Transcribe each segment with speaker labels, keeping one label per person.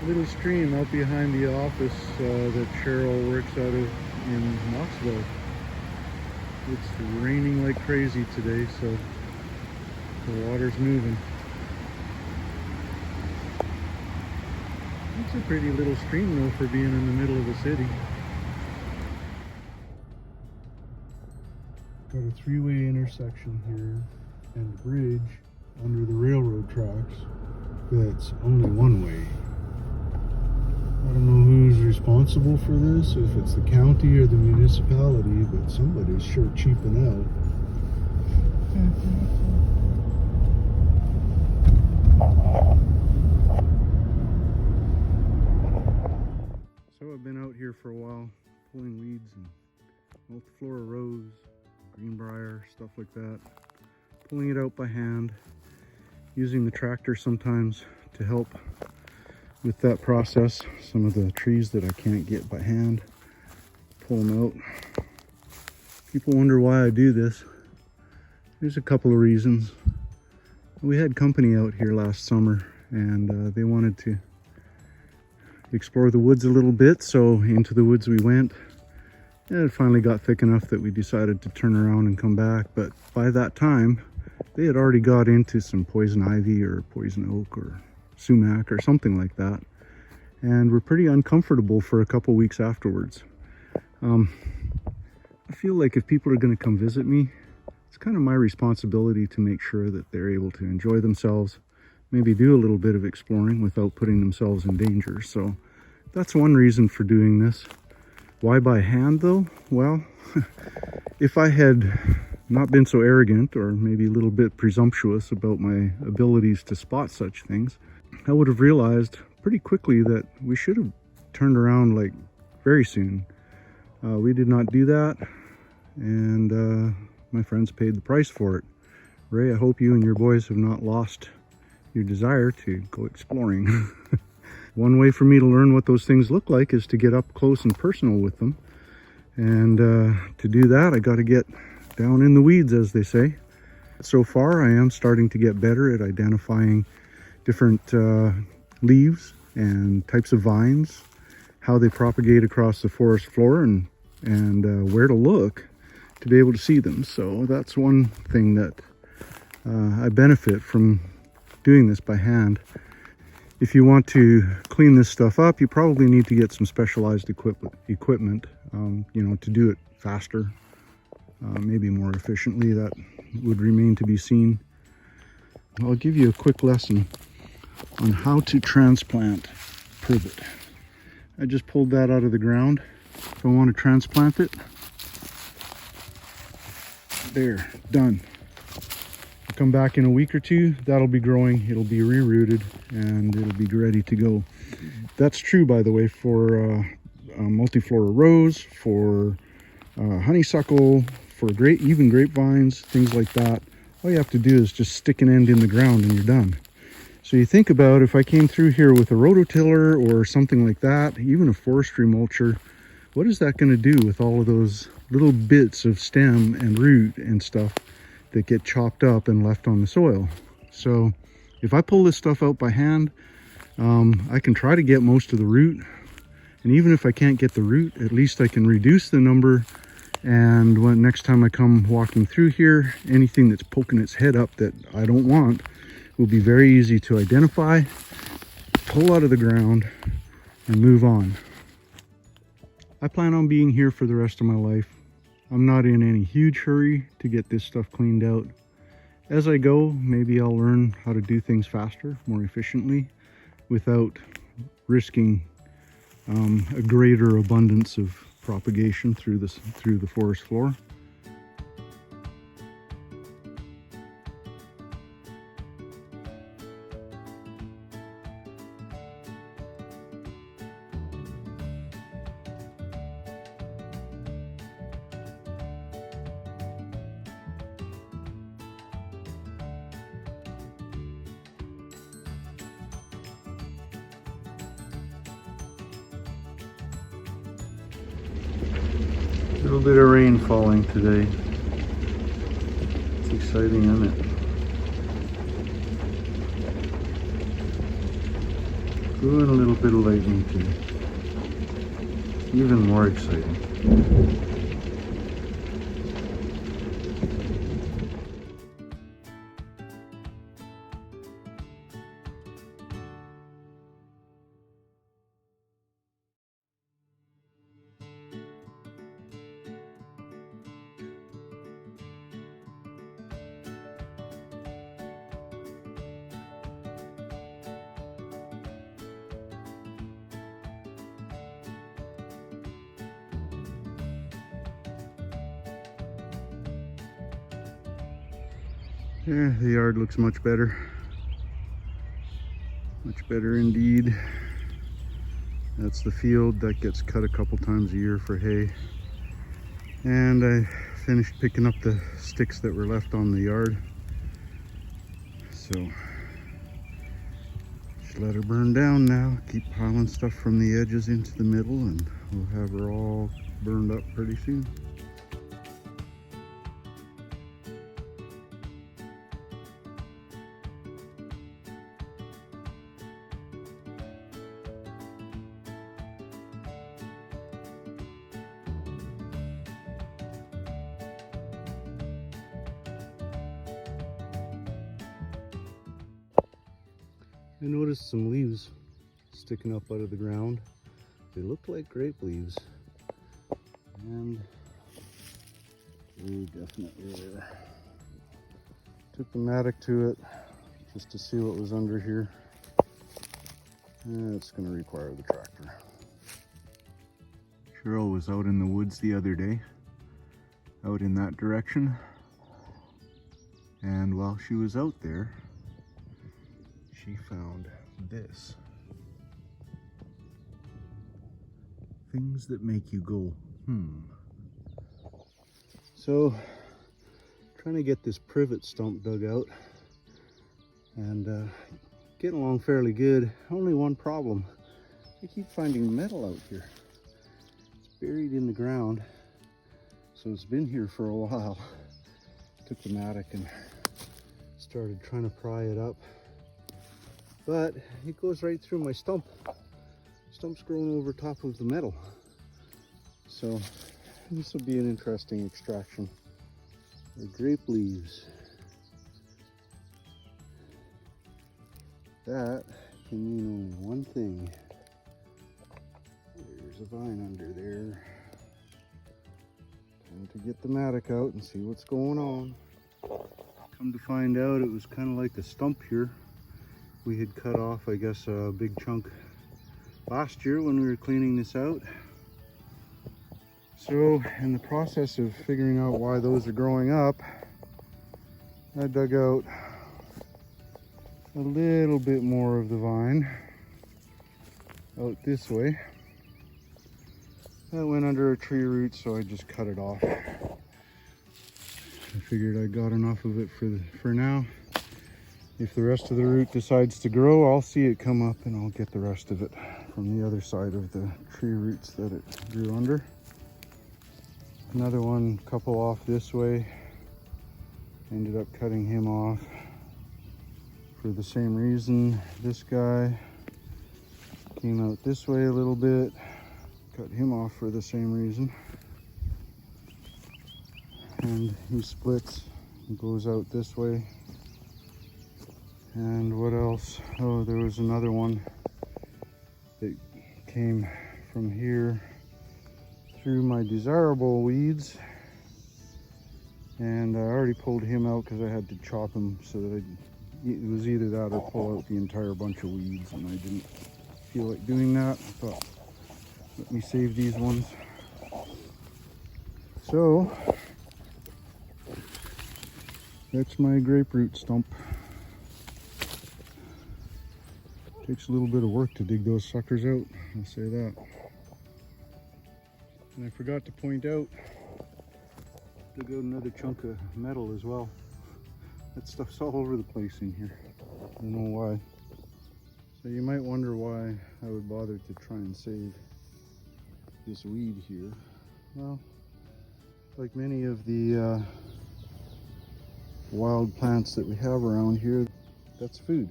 Speaker 1: little stream out behind the office that Cheryl works out of in Knoxville. It's raining like crazy today, so the water's moving. It's a pretty little stream though for being in the middle of the city. Got a three-way intersection here and a bridge under the railroad tracks that's only one way. I don't know who's responsible for this, if it's the county or the municipality, but somebody's sure cheaping out. So I've been out here for a while, pulling weeds and multiflora rose, greenbrier, stuff like that. Pulling it out by hand, using the tractor sometimes to help with that process. Some of the trees that I can't get by hand, pull them out. People wonder why I do this. There's a couple of reasons. We had company out here last summer and they wanted to explore the woods a little bit, so into the woods we went. And it finally got thick enough that we decided to turn around and come back, but by that time they had already got into some poison ivy or poison oak or sumac or something like that, and were pretty uncomfortable for a couple weeks afterwards. I feel like if people are going to come visit me, it's kind of my responsibility to make sure that they're able to enjoy themselves, maybe do a little bit of exploring without putting themselves in danger. So that's one reason for doing this. Why by hand though? Well, if I had not been so arrogant or maybe a little bit presumptuous about my abilities to spot such things, I would have realized pretty quickly that we should have turned around like very soon. We did not do that, and my friends paid the price for it. Ray, I hope you and your boys have not lost your desire to go exploring. One way for me to learn what those things look like is to get up close and personal with them. And to do that, I got to get down in the weeds, as they say. So far, I am starting to get better at identifying different leaves and types of vines, how they propagate across the forest floor, and where to look to be able to see them. So that's one thing that I benefit from doing this by hand. If you want to clean this stuff up, you probably need to get some specialized equipment, to do it faster, maybe more efficiently. That would remain to be seen. I'll give you a quick lesson on how to transplant privet. I just pulled that out of the ground. If I want to transplant it, there, done. I'll come back in a week or two, that'll be growing, it'll be rerouted, and it'll be ready to go. That's true, by the way, for multiflora rose, for honeysuckle, for even grapevines, things like that. All you have to do is just stick an end in the ground and you're done. So you think about if I came through here with a rototiller or something like that, even a forestry mulcher, what is that going to do with all of those little bits of stem and root and stuff that get chopped up and left on the soil? So if I pull this stuff out by hand, I can try to get most of the root. And even if I can't get the root, at least I can reduce the number. And when next time I come walking through here, anything that's poking its head up that I don't want will be very easy to identify, pull out of the ground, and move on. I plan on being here for the rest of my life. I'm not in any huge hurry to get this stuff cleaned out. As I go, maybe I'll learn how to do things faster, more efficiently, without risking a greater abundance of propagation through the forest floor. A little bit of rain falling today. It's exciting, isn't it? Doing a little bit of lightning too. Even more exciting. Yeah, the yard looks much better. Much better indeed. That's the field that gets cut a couple times a year for hay. And I finished picking up the sticks that were left on the yard. So, just let her burn down now. Keep piling stuff from the edges into the middle and we'll have her all burned up pretty soon. I noticed some leaves sticking up out of the ground. They looked like grape leaves. And they definitely were. Took the mattock to it just to see what was under here. And it's going to require the tractor. Cheryl was out in the woods the other day, out in that direction. And while she was out there, she found this. Things that make you go, So, trying to get this privet stump dug out and getting along fairly good. Only one problem. I keep finding metal out here. It's buried in the ground, so it's been here for a while. Took the mattock and started trying to pry it up. But it goes right through my stump. Stump's growing over top of the metal. So this will be an interesting extraction. The grape leaves. That can mean only one thing. There's a vine under there. Time to get the mattock out and see what's going on. Come to find out, it was kind of like a stump here. We had cut off, I guess, a big chunk last year when we were cleaning this out. So, in the process of figuring out why those are growing up, I dug out a little bit more of the vine out this way. That went under a tree root, so I just cut it off. I figured I got enough of it for now. If the rest of the root decides to grow, I'll see it come up and I'll get the rest of it from the other side of the tree roots that it grew under. Another one, couple off this way. Ended up cutting him off for the same reason. This guy came out this way a little bit. Cut him off for the same reason. And he splits and goes out this way. And what else? Oh, there was another one that came from here through my desirable weeds. And I already pulled him out because I had to chop him so that it was either that or pull out the entire bunch of weeds, and I didn't feel like doing that. I thought, let me save these ones. So, that's my grapefruit stump. Takes a little bit of work to dig those suckers out, I'll say that. And I forgot to point out, dug out another chunk of metal as well. That stuff's all over the place in here. I don't know why. So you might wonder why I would bother to try and save this weed here. Well, like many of the wild plants that we have around here, that's food.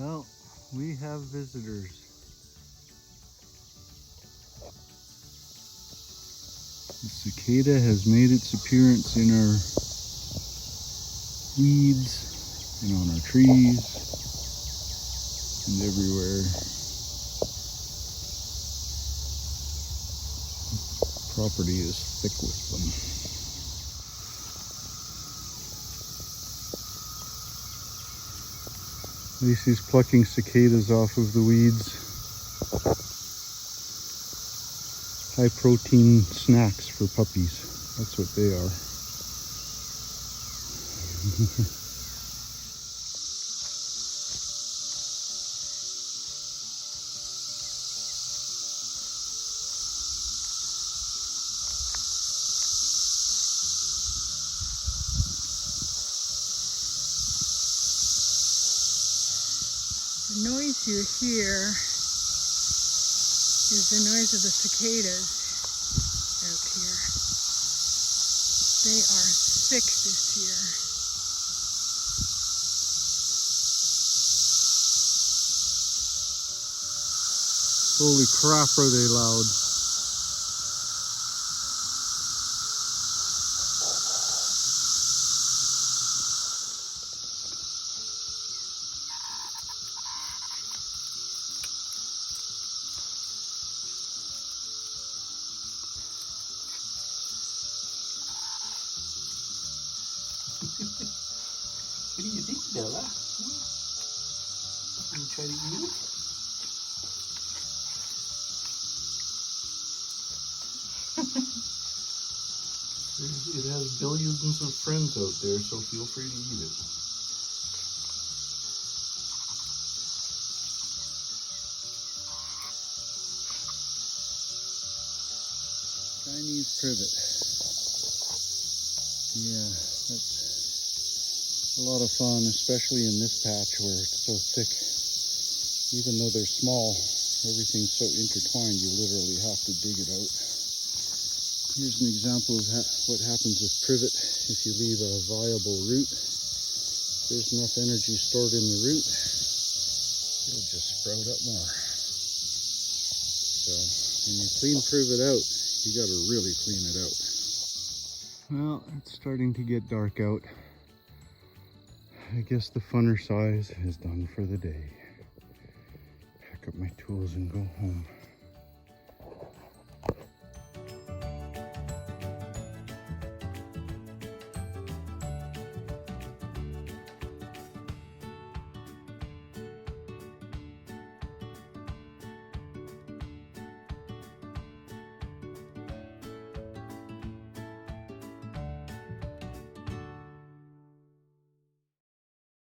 Speaker 1: Well, we have visitors. The cicada has made its appearance in our weeds and on our trees and everywhere. Property is thick with them. Lacey's plucking cicadas off of the weeds. High protein snacks for puppies. That's what they are.
Speaker 2: The noise you hear is the noise of the cicadas out here. They are sick this year.
Speaker 1: Holy crap, are they loud.
Speaker 3: What do you think, Bella? You try to eat it? It has billions of friends out there, so feel free to eat it.
Speaker 1: Chinese privet. Yeah, that's a lot of fun, especially in this patch where it's so thick. Even though they're small, everything's so intertwined, you literally have to dig it out. Here's an example of what happens with privet if you leave a viable root. If there's enough energy stored in the root, it'll just sprout up more. So when you clean privet out, you got to really clean it out. Well, it's starting to get dark out. I guess the funner size is done for the day. Pack up my tools and go home.